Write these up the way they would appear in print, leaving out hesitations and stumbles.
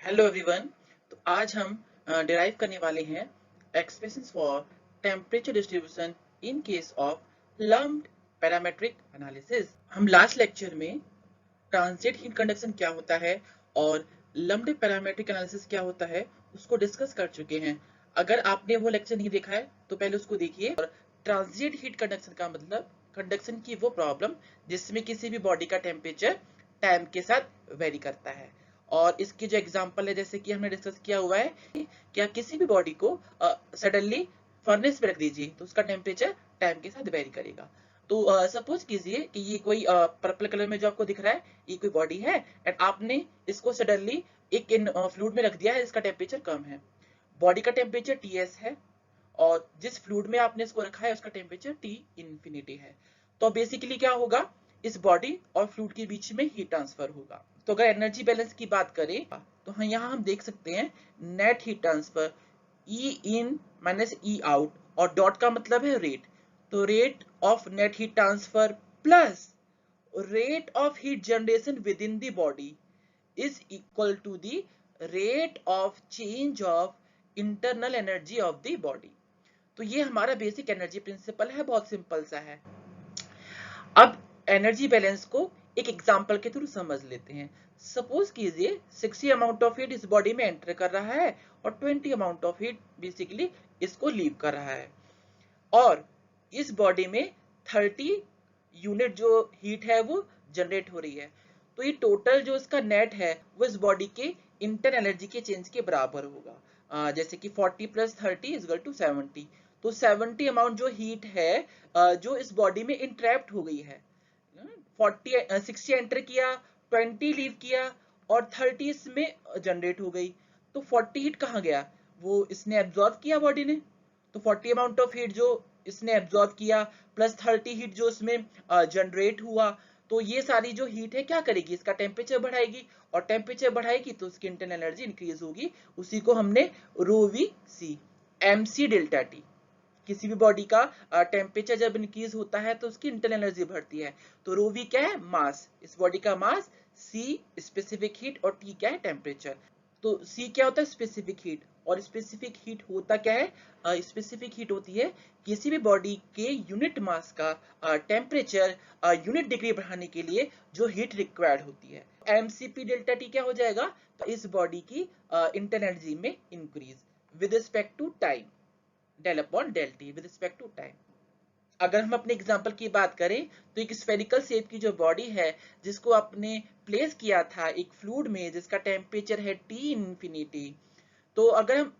Hello everyone. तो आज हम डिराइव करने वाले हैं expressions for temperature distribution in case of lumped parametric analysis. हम लास्ट लेक्चर में ट्रांजिट हीट कंडक्शन क्या होता है और लम्प्ड पैरामेट्रिक एनालिसिस क्या होता है उसको डिस्कस कर चुके हैं। अगर आपने वो लेक्चर नहीं देखा है तो पहले उसको देखिए। और ट्रांजिट हीट कंडक्शन का मतलब कंडक्शन की वो प्रॉब्लम जिसमें किसी भी बॉडी का टेम्परेचर टाइम के साथ वेरी करता है। और इसके जो एग्जांपल है जैसे कि हमने डिस्कस किया हुआ है कि आप किसी भी बॉडी को सडनली फर्नेस पे रख दीजिए तो उसका टेम्परेचर टाइम के साथ वेरी करेगा। तो सपोज कीजिए कि ये कोई पर्पल कलर में जो आपको दिख रहा है ये कोई बॉडी है एंड आपने इसको सडनली एक इन फ्लूइड में रख दिया है, इसका टेम्परेचर कम है। बॉडी का टेम्परेचर टीएस है और जिस फ्लूइड में आपने इसको रखा है उसका टेम्परेचर टी इन्फिनिटी है। तो बेसिकली क्या होगा, इस बॉडी और फ्लूइड के बीच में हीट ट्रांसफर होगा। तो अगर एनर्जी बैलेंस की बात करें तो हाँ, यहाँ हम देख सकते हैं नेट हीट ट्रांसफर ई इन माइनस ई आउट और डॉट का मतलब है रेट। तो rate of net heat transfer plus rate of heat generation within the body is equal to the rate of change of internal energy of the body। तो ये हमारा basic energy principal है, बहुत simple सा है। अब energy balance को एक एग्जांपल के थ्रू समझ लेते हैं। सपोज कीजिए 60 अमाउंट ऑफ हीट इस बॉडी में एंटर कर रहा है और 20 अमाउंट ऑफ हीट बेसिकली इसको लीव कर रहा है और इस बॉडी में 30 यूनिट जो हीट है वो जनरेट हो रही है। तो ये टोटल जो इसका नेट है वो इस बॉडी के इंटर एनर्जी के चेंज के बराबर होगा। जैसे कि 40 प्लस 30 इज इक्वल टू 70। तो 70 अमाउंट जो हीट है जो इस बॉडी में इंट्रैप्ट हो गई है। 60 एंटर किया, 20 लीव किया और 30 इसमें जनरेट हो गई। तो 40 हीट कहाँ गया, वो इसने एब्जॉर्ब किया बॉडी ने। तो 40 अमाउंट ऑफ हीट जो इसने एब्जॉर्ब किया प्लस 30 हीट जो इसमें जनरेट हुआ, तो ये सारी जो हीट है क्या करेगी, इसका टेम्परेचर बढ़ाएगी और टेम्परेचर बढ़ाएगी तो उसकी इंटरनल एनर्जी इंक्रीज होगी। उसी को हमने rho V C M C delta T. किसी भी बॉडी का टेम्परेचर जब इंक्रीज होता है तो उसकी इंटरनल एनर्जी बढ़ती है। तो रो वी क्या है, मास, इस बॉडी का मास, सी स्पेसिफिक हीट और टी क्या है, टेम्परेचर। तो सी क्या होता है, स्पेसिफिक हीट। और स्पेसिफिक हीट होता क्या है, स्पेसिफिक हीट होती है किसी भी बॉडी के यूनिट मास का टेम्परेचर यूनिट डिग्री बढ़ाने के लिए जो हीट रिक्वायर्ड होती है। एमसीपी डेल्टा टी क्या हो जाएगा, तो इस बॉडी की इंटरनल एनर्जी में increase with respect to time, del upon del t with respect to time. अगर हम अपने एग्जांपल की बात करें तो एक स्फेरिकल शेप की जो बॉडी है जिसको आपने प्लेस किया था एक फ्लूइड में जिसका टेम्परेचर है टी इन्फिनिटी। तो अगर हम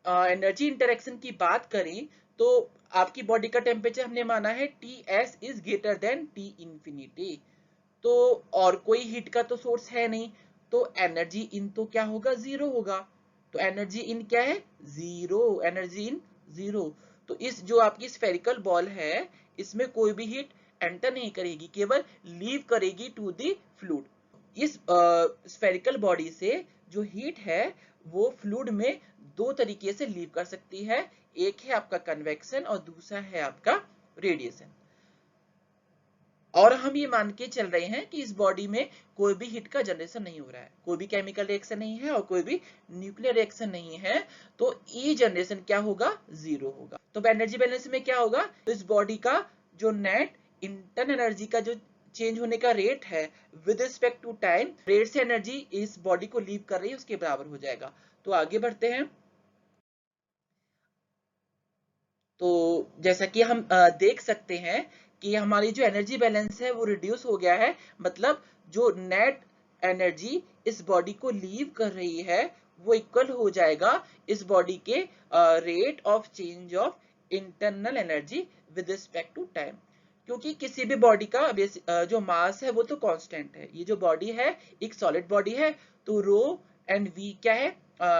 एनर्जी इंटरेक्शन की बात करें तो आपकी बॉडी का टेम्परेचर हमने माना है T S is greater than T infinity. तो और कोई हीट का तो सोर्स है नहीं, तो एनर्जी इन तो क्या होगा, जीरो होगा। तो एनर्जी इन क्या है, जीरो, एनर्जी इन जीरो। तो इस जो आपकी स्फेरिकल बॉल है इसमें कोई भी हीट एंटर नहीं करेगी, केवल लीव करेगी टू दी फ्लूइड। इस स्फेरिकल बॉडी से जो हीट है वो फ्लूइड में दो तरीके से लीव कर सकती है। एक है आपका कन्वेक्शन और दूसरा है आपका रेडिएशन। और हम ये मान के चल रहे हैं कि इस बॉडी में कोई भी हीट का जनरेशन नहीं हो रहा है, कोई भी केमिकल रिएक्शन नहीं है और कोई भी न्यूक्लियर रिएक्शन नहीं है। तो ई जनरेशन क्या होगा, जीरो होगा। तो एनर्जी बैलेंस में क्या होगा, तो इस बॉडी का जो नेट इंटरनल एनर्जी का जो चेंज होने का रेट है with respect to time, rate से एनर्जी इस बॉडी को लीव कर रही है उसके बराबर हो जाएगा। तो आगे बढ़ते हैं। तो जैसा कि हम देख सकते हैं कि हमारी जो एनर्जी बैलेंस है वो रिड्यूस हो गया है। मतलब जो नेट एनर्जी इस बॉडी को लीव कर रही है वो इक्वल हो जाएगा इस बॉडी के rate of change of internal energy with respect to time. क्योंकि किसी भी बॉडी का जो मास है वो तो कांस्टेंट है। ये जो बॉडी है एक सॉलिड बॉडी है, तो रो एंड वी क्या है,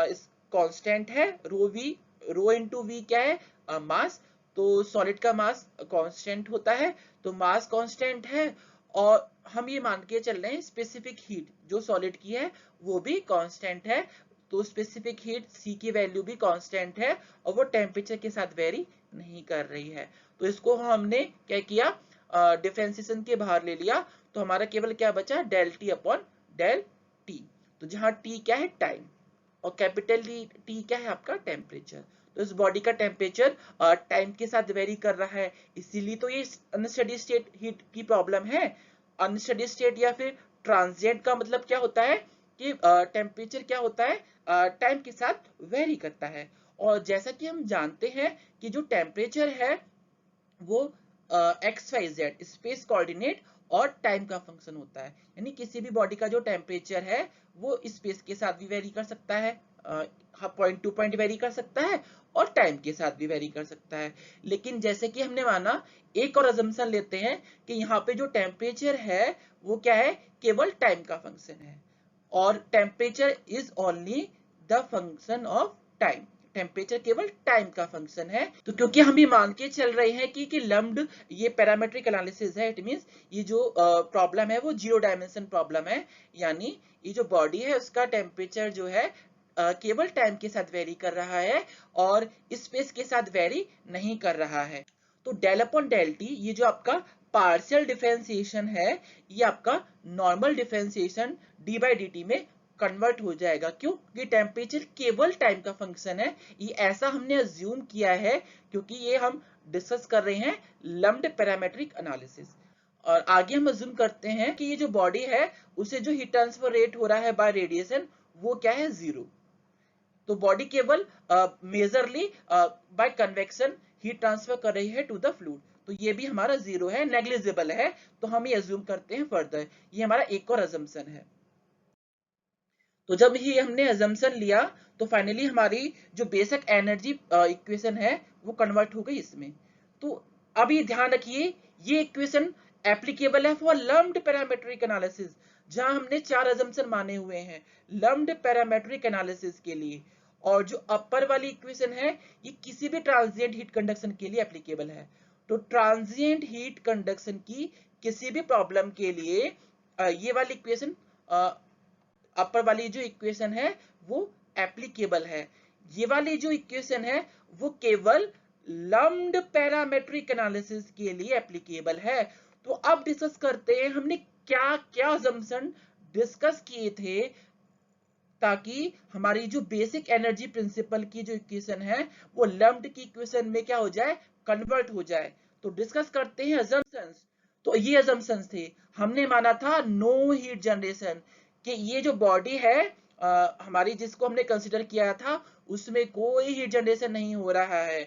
इस कांस्टेंट है। रो इनटू वी क्या है, मास। तो सॉलिड का मास कांस्टेंट होता है, तो मास कांस्टेंट है। और हम ये मान के चल रहे हैं स्पेसिफिक हीट जो सॉलिड की है वो भी कांस्टेंट है। तो स्पेसिफिक हीट सी की वैल्यू भी कांस्टेंट है और वो टेम्परेचर के साथ वेरी नहीं कर रही है। तो इसको हमने क्या किया, डिफरेंशिएशन के बाहर ले लिया। तो हमारा केवल क्या बचा, del t upon del t. तो जहां टी क्या है, टाइम। और कैपिटल टी क्या है आपका टेम्परेचर। तो इस बॉडी का टेम्परेचर टाइम के साथ वेरी कर रहा है, इसीलिए तो ये अनस्टेडी स्टेट हीट की प्रॉब्लम है। अनस्टेडी स्टेट या फिर ट्रांजिएंट का मतलब क्या होता है कि टेम्परेचर क्या होता है, टाइम के साथ वेरी करता है। और जैसा कि हम जानते हैं कि जो टेम्परेचर है वो x y z space coordinate और टाइम का फंक्शन होता है। यानी किसी भी बॉडी का जो टेम्परेचर है वो स्पेस के साथ भी वेरी कर सकता है, पॉइंट टू पॉइंट वेरी कर सकता है और टाइम के साथ भी वेरी कर सकता है। लेकिन जैसे कि हमने माना, एक और अजम्पशन लेते हैं कि यहाँ पे जो टेम्परेचर है वो क्या है, केवल टाइम का फंक्शन है और temperature is only the function of time. Temperature केवल टाइम का फंक्शन है। तो क्योंकि हम भी मान के चल रहे हैं कि लम्ब्ड ये पैरामेट्रिक एनालिसिस है, इट मींस ये जो प्रॉब्लम है वो जीरो डायमेंशन प्रॉब्लम है, यानी ये जो बॉडी है उसका टेम्परेचर जो है केवल टाइम के साथ वेरी कर रहा है और स्पेस के साथ वेरी नहीं कर रहा है। तो डेल अपॉन डेल टी ये जो आपका पार्शियल डिफरेंशिएशन है ये आपका normal differentiation D by D T में कन्वर्ट हो जाएगा। क्यों? क्योंकि टेम्परेचर केवल टाइम का फंक्शन है। ये ऐसा हमने अज्यूम किया है क्योंकि ये हम डिस्कस कर रहे हैं लम्प्ड पैरामेट्रिक एनालिसिस। और आगे हम अज्यूम करते हैं कि ये जो बॉडी है उसे जो हीट ट्रांसफर रेट हो रहा है बाय रेडिएशन वो क्या है, 0। तो बॉडी केवल majorly by convection heat transfer कर रही है टू द फ्लूइड, तो ये भी हमारा 0 है, नेग्लिजिबल है। तो हम ये अज्यूम करते हैं फर्दर, ये हमारा एक और अजम्पशन है। तो जब ही हमने अजम्पशन लिया तो फाइनली हमारी जो बेसिक एनर्जी इक्वेशन है वो कन्वर्ट हो गई इसमें। तो अब ये ध्यान रखिए, ये इक्वेशन एप्लीकेबल है फॉर लम्प्ड पैरामेट्रिक एनालिसिस, जहां हमने 4 अजम्पशन माने हुए हैं लम्प्ड पैरामेट्रिक एनालिसिस के लिए। और जो अपर वाली इक्वेशन है ये किसी भी ट्रांजिएंट हीट कंडक्शन के लिए एप्लीकेबल है। तो ट्रांजिएंट हीट कंडक्शन की किसी भी प्रॉब्लम के लिए ये वाली इक्वेशन, अपर वाली जो इक्वेशन है वो एप्लीकेबल है। ये वाली जो इक्वेशन है वो केवल लम्प्ड पैरामेट्रिक एनालिसिस के लिए एप्लीकेबल है। तो अब डिस्कस करते हैं हमने क्या क्या अजम्पशन डिस्कस किए थे ताकि हमारी जो बेसिक एनर्जी प्रिंसिपल की जो इक्वेशन है वो लम्प्ड की इक्वेशन में क्या हो जाए, कन्वर्ट हो जाए। तो डिस्कस करते हैं अजम्पशंस। तो ये अजम्पशंस थे, हमने माना था नो हीट जनरेशन, कि ये जो बॉडी है हमारी जिसको हमने कंसीडर किया था उसमें कोई हीट जनरेशन नहीं हो रहा है।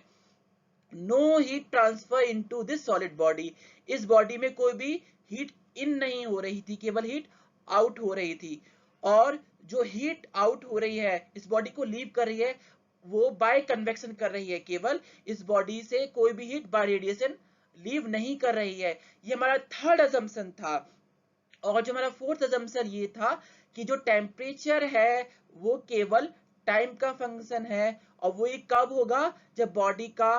No heat transfer into this solid body, इस बॉडी में कोई भी हीट इन नहीं हो रही थी, केवल हीट आउट हो रही थी। और जो हीट आउट हो रही है इस बॉडी को लीव कर रही है वो बाय कन्वेक्शन कर रही है, केवल इस बॉडी से कोई भी हीट बाय रेडिएशन लीव नहीं कर रही है। ये हमारा थर्ड अजम्पशन था। और जो हमारा फोर्थ अजम्पशन ये था कि जो टेम्परेचर है वो केवल टाइम का फंक्शन है और वो ये कब होगा, जब बॉडी का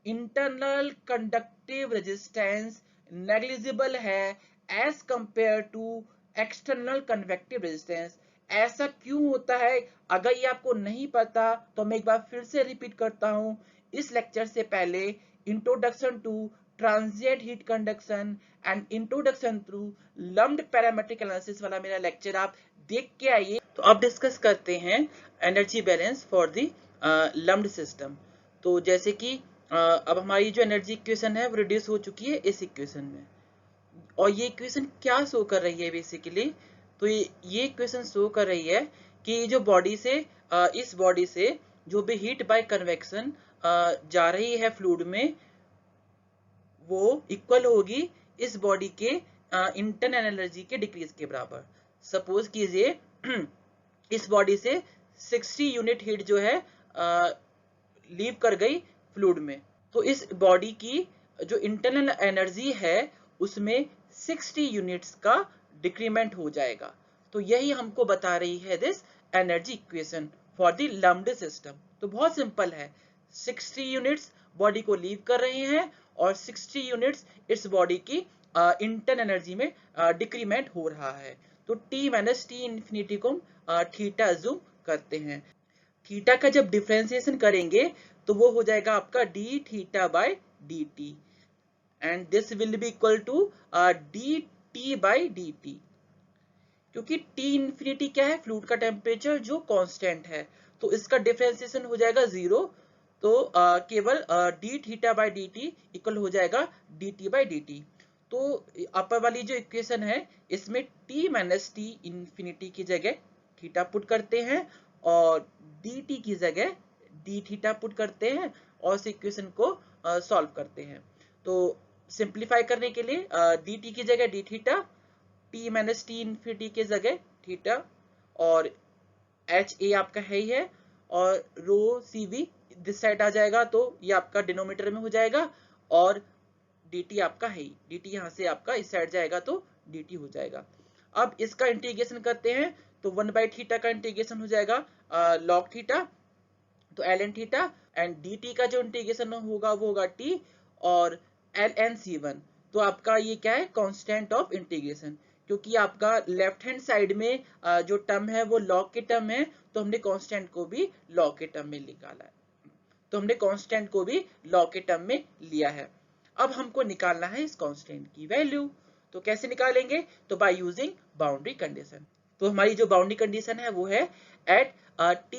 इंटरनल कंडक्टिव रेजिस्टेंस नेग्लिजिबल है as compare to external convective resistance. ऐसा क्यों होता है? अगर ये आपको नहीं पता तो मैं एक बार फिर से रिपीट करता हूं, इस लेक्चर से पहले introduction to transient heat conduction and introduction through lumped parametric analysis वाला मेरा लेक्चर आप देख के आइए। तो अब डिस्कस करते हैं energy balance for the lumped system. तो जैसे कि अब हमारी जो एनर्जी इक्वेशन है वो रिड्यूस हो चुकी है इस इक्वेशन में, और ये इक्वेशन क्या शो कर रही है बेसिकली, तो ये इक्वेशन शो कर रही है कि जो बॉडी से इस बॉडी से जो भी हीट बाय कन्वेक्शन जा रही है फ्लूइड में वो इक्वल होगी इस बॉडी के इंटरनल एनर्जी के डिक्रीज के बराबर। सपोज कीजिए इस बॉडी से 60 यूनिट हीट जो है लीव कर गई फ्लूइड में, तो इस बॉडी की जो इंटरनल एनर्जी है उसमें 60 यूनिट्स का डिक्रीमेंट हो जाएगा। तो यही हमको बता रही है this energy equation for the lumped system. तो बहुत सिंपल है, 60 यूनिट्स बॉडी को लीव कर रहे हैं और 60 यूनिट्स इस बॉडी की इंटरनल एनर्जी में डिक्रीमेंट हो रहा है। तो टी माइनस टी इन्फिनिटी को थीटा अज्यूम करते हैं। थीटा का जब डिफरेंशिएशन करेंगे तो वो हो जाएगा आपका d theta by d t and this will be equal to d t by d t, क्योंकि टी इन्फिनिटी क्या है, फ्लूइड का टेम्परेचर जो कांस्टेंट है, तो इसका डिफरेंशिएशन हो जाएगा 0। तो केवल D theta by D T equal हो जाएगा D T by D T. तो अपर वाली जो इक्वेशन है इसमें t माइनस टी इन्फिनिटी की जगह थीटा पुट करते हैं और डी टी की जगह डी थीटा पुट करते हैं और इस इक्वेशन को सॉल्व करते हैं। तो सिंप्लीफाई करने के लिए डी टी की जगह D theta, T minus T infinity की जगह थीटा, और एच ए आपका है ही है, और रो सी वी दिस साइड आ जाएगा तो ये आपका डिनोमिनेटर में हो जाएगा, और dt आपका है ही, dt यहाँ से आपका इस साइड जाएगा तो dt हो जाएगा। अब इसका इंटीग्रेशन करते हैं तो 1 बाई थीटा का इंटीग्रेशन हो जाएगा log थीटा, तो ln थीटा, एंड dt का जो इंटीग्रेशन होगा वो होगा t और ln c1। तो आपका ये क्या है, कांस्टेंट ऑफ इंटीग्रेशन, क्योंकि आपका लेफ्ट हैंड साइड में जो टर्म है वो log के टर्म है, तो हमने कांस्टेंट को भी log के टर्म में निकाला है, तो हमने कांस्टेंट को भी log के टर्म में लिया है। अब हमको निकालना है इस कांस्टेंट की वैल्यू, तो कैसे निकालेंगे, तो बाय यूजिंग बाउंड्री कंडीशन। तो हमारी जो बाउंड्री कंडीशन है वो है at t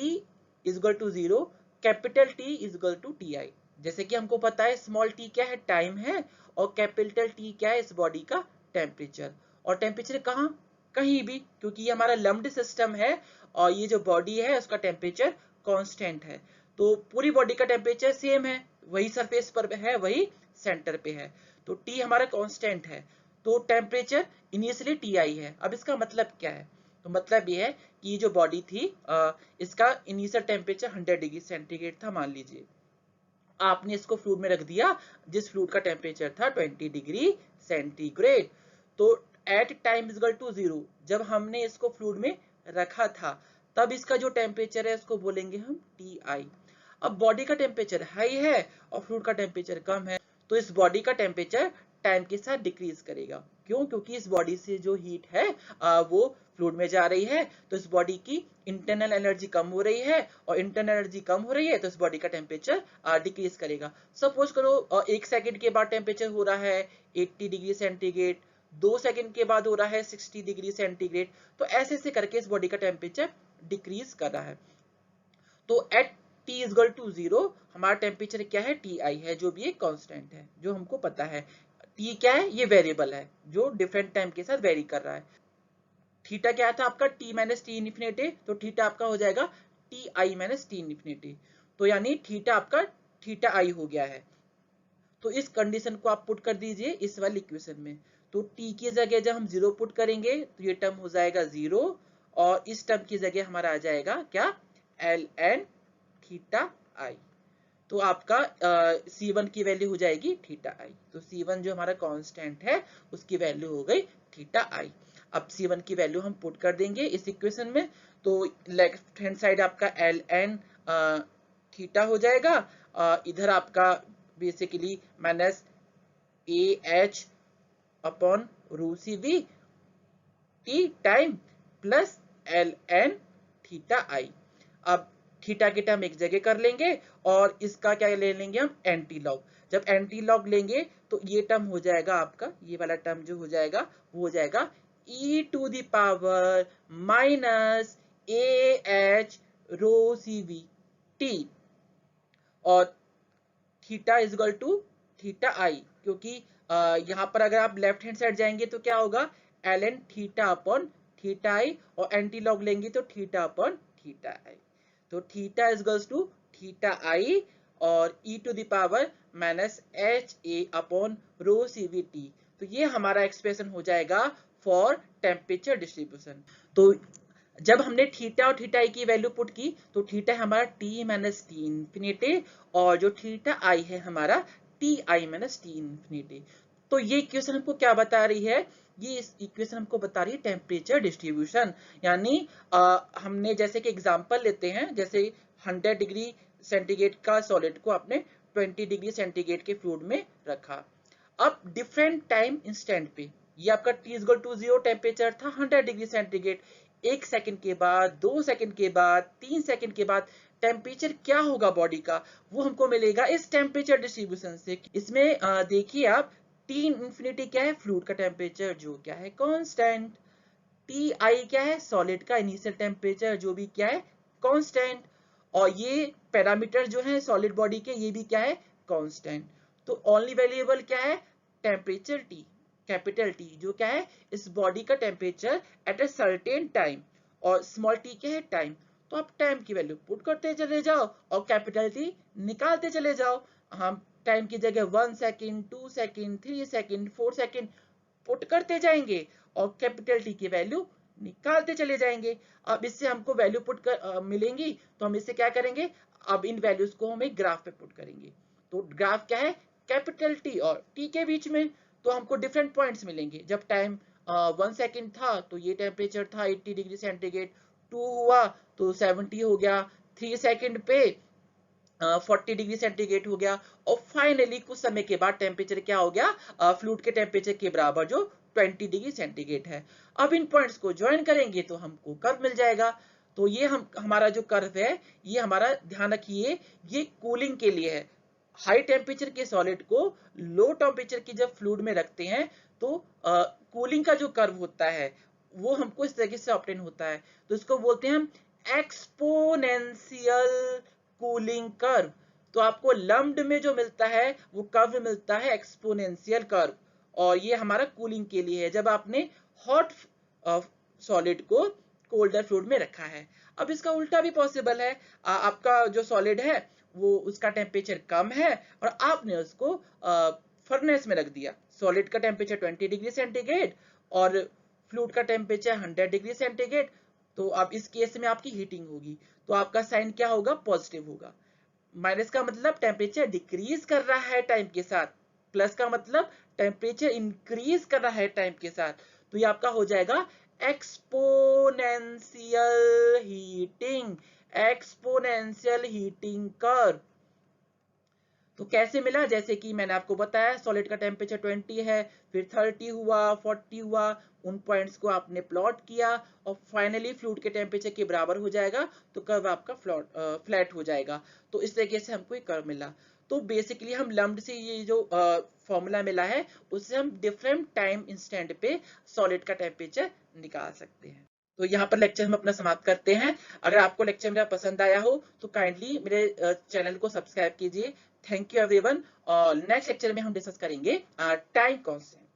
is equal to 0, capital T is equal to ti। जैसे कि हमको पता है स्मॉल t क्या है, टाइम है, और कैपिटल T क्या है, इस बॉडी का टेम्परेचर। और टेम्परेचर कहाँ, कहीं भी, क्योंकि ये हमारा लम्प्ड सिस्टम है और ये जो बॉडी है उसका टेम्परेचर कांस्टेंट है, तो पूरी बॉडी का टेम्परेचर सेम है, वही सरफेस पर है, वही सेंटर पे है, तो T हमारा कांस्टेंट है, तो टेम्परेचर इनिशियली Ti है। अब इसका मतलब क्या है, तो मतलब ये है कि जो बॉडी थी इसका इनिशियल टेम्परेचर 100 डिग्री सेंटीग्रेड था, मान लीजिए आपने इसको फ्लूइड में रख दिया जिस फ्लूइड का टेम्परेचर था 20 डिग्री सेंटीग्रेड, तो एट टाइम इक्वल टू 0 जब हमने इसको फ्लूइड में रखा था तब इसका जो टेम्परेचर है उसको बोलेंगे हम Ti। अब बॉडी का टेम्परेचर हाई है और फ्लूइड का टेम्परेचर कम है, तो इस बॉडी का टेम्परेचर टाइम के साथ डिक्रीज करेगा। क्यों, क्योंकि इस बॉडी से जो हीट है वो फ्लूइड में जा रही है, तो इस बॉडी की इंटरनल एनर्जी कम हो रही है, और इंटरनल एनर्जी कम हो रही है तो इस बॉडी का टेम्परेचर डिक्रीज करेगा। सपोज करो 1 सेकंड के बाद टेम्परेचर हो रहा है 80 डिग्री सेंटीग्रेड, 2 सेकंड के बाद हो रहा है 60 डिग्री सेंटीग्रेड, तो ऐसे ऐसे करके इस बॉडी का टेम्परेचर डिक्रीज कर रहा है। तो at T is equal to 0 हमारा टेम्परेचर क्या है, Ti है, जो भी एक कांस्टेंट है, जो हमको पता है। T क्या है, ये वेरिएबल है जो डिफरेंट टाइम के साथ वेरी कर रहा है। थीटा क्या था आपका, T माइनस टी इन्फिनिटी, तो थीटा आपका हो जाएगा Ti माइनस टी इन्फिनिटी, तो यानी थीटा आपका थीटा आई हो गया है। तो इस कंडीशन को आप पुट कर दीजिए इस वाली इक्वेशन में, तो T की जगह जब हम 0 पुट करेंगे तो ये टर्म हो जाएगा 0, और इस टर्म की जगह हमारा आ जाएगा क्या, ln थीटा आई। तो आपका C1 की वैल्यू हो जाएगी थीटा आई, तो C1 जो हमारा कांस्टेंट है उसकी वैल्यू हो गई थीटा आई। अब C1 की वैल्यू हम पुट कर देंगे इस इक्वेशन में, तो लेफ्ट हैंड साइड आपका ln थीटा हो जाएगा, इधर आपका basically minus AH upon rho C V T time plus ln theta I. अब थीटा की टर्म एक जगह कर लेंगे और इसका क्या ले लेंगे हम, एंटी लॉग। जब एंटी लॉग लेंगे तो ये टर्म हो जाएगा आपका, ये वाला टर्म जो हो जाएगा वो हो जाएगा e to the power minus AH rho C V T, और theta is equal to theta I, क्योंकि यहाँ पर अगर आप लेफ्ट हैंड साइड जाएंगे तो क्या होगा, ln theta upon theta I, और एंटी लॉग लेंगे तो थीटा अपॉन थीटा आई, तो theta is equal to theta I और e to the power minus H A upon rho C V T. तो ये हमारा एक्सप्रेशन हो जाएगा फॉर टेम्परेचर डिस्ट्रीब्यूशन। तो जब हमने थीटा और थीटा आई की वैल्यू पुट की तो थीटा है हमारा T माइनस टी इन्फिनिटी, और जो थीटा आई है हमारा Ti माइनस टी इन्फिनिटी। तो ये इक्वेशन हमको क्या बता रही है, ये इस इक्वेशन हमको बता रही है टेम्परेचर डिस्ट्रीब्यूशन। यानी हमने जैसे कि एग्जांपल लेते हैं, जैसे 100 डिग्री सेंटीग्रेड का सॉलिड को आपने 20 डिग्री सेंटीग्रेड के फ्लूइड में रखा। अब डिफरेंट टाइम इंस्टेंट पे ये आपका T is equal to 0 temperature था 100 डिग्री सेंटीग्रेड, 1 सेकंड के बाद, 2 सेकंड के बाद, 3 सेकंड के बाद टेम्परेचर क्या होगा बॉडी का, वो हमको मिलेगा इस टेम्परेचर डिस्ट्रीब्यूशन से। इसमें देखिए आप T इन्फिनिटी क्या है, फ्लूइड का टेम्परेचर जो क्या है कांस्टेंट, टी आई क्या है, सॉलिड का इनिशियल टेम्परेचर जो भी क्या है कांस्टेंट, और ये पैरामीटर जो है सॉलिड बॉडी के ये भी क्या है कांस्टेंट। तो ओनली वेरिएबल क्या है, टेम्परेचर टी, कैपिटल टी जो क्या है इस बॉडी का temperature at a certain time, और स्मॉल टी क्या है टाइम। तो आप टाइम की वैल्यू पुट करते चले जाओ और कैपिटल टी निकालते चले जाओ। हम टाइम की जगह 1 second, 2 second, 3 second, 4 second put करते जाएंगे और कैपिटल टी की वैल्यू निकालते चले जाएंगे। अब इससे हमको वैल्यू पुट कर मिलेंगी, तो हम इससे क्या करेंगे, अब इन वैल्यूज को हम एक ग्राफ पे पुट करेंगे। तो ग्राफ क्या है, कैपिटल टी और टी के बीच में, तो हमको डिफरेंट पॉइंट्स मिलेंगे। जब टाइम 1 सेकेंड था तो ये टेम्परेचर था 80 डिग्री सेंटीग्रेड, 2 हुआ तो 70 हो गया, 3 सेकेंड पे 40 डिग्री सेंटीग्रेड हो गया, और फाइनली कुछ समय के बाद टेम्परेचर क्या हो गया, फ्लूइड के टेम्परेचर के बराबर जो 20 डिग्री सेंटीग्रेड है। अब इन पॉइंट्स को ज्वाइन करेंगे तो हमको कर्व मिल जाएगा। तो ये हमारा जो कर्व है, ये हमारा ध्यान रखिए ये कूलिंग के लिए है। हाई टेम्परेचर के सॉलिड को लो टेम्परेचर की जब फ्लूइड में रखते हैं तो कूलिंग का जो कर्व होता है वो हमको इस तरीके से ऑब्टेन होता है। तो इसको बोलते हैं हम एक्सपोनेंशियल कूलिंग कर्व। तो आपको लम्प्ड में जो मिलता है वो कर्व मिलता है एक्सपोनेंशियल कर्व, और ये हमारा कूलिंग के लिए है जब आपने हॉट सॉलिड को कोल्डर फ्लूइड में रखा है। अब इसका उल्टा भी पॉसिबल है, आपका जो सॉलिड है वो उसका टेम्परेचर कम है और आपने उसको फर्नेस में रख दिया। सॉलिड का टेम्परेचर 20 डिग्री सेंटीग्रेड और फ्लूइड का टेम्परेचर 100 डिग्री सेंटीग्रेड। तो अब इस केस में आपकी हीटिंग होगी, तो आपका साइन क्या होगा, पॉजिटिव होगा। माइनस का मतलब टेम्परेचर डिक्रीज कर रहा है टाइम के साथ, प्लस का मतलब टेम्परेचर इंक्रीज कर रहा है टाइम के साथ। तो ये आपका हो जाएगा exponential heating, exponential heating curve. तो कैसे मिला, जैसे कि मैंने आपको बताया सॉलिड का टेम्परेचर 20 है, फिर 30 हुआ, 40 हुआ, उन पॉइंट्स को आपने प्लॉट किया और फाइनली फ्लूइड के टेम्परेचर के बराबर हो जाएगा, तो कर्व आपका फ्लैट हो जाएगा। तो इस तरीके से हमको एक कर्व मिला। तो बेसिकली हम लम्प्ड से ये जो फॉर्मूला मिला है उससे हम डिफरेंट टाइम इंस्टेंट पे सॉलिड का टेम्परेचर निकाल सकते हैं। तो यहाँ पर लेक्चर हम अपना समाप्त करते हैं। अगर आपको लेक्चर मेरा पसंद आया हो तो काइंडली मेरे चैनल को सब्सक्राइब कीजिए। थैंक यू एवरीवन, और नेक्स्ट लेक्चर में हम डिस्कस करेंगे टाइम कॉन्स्टेंट।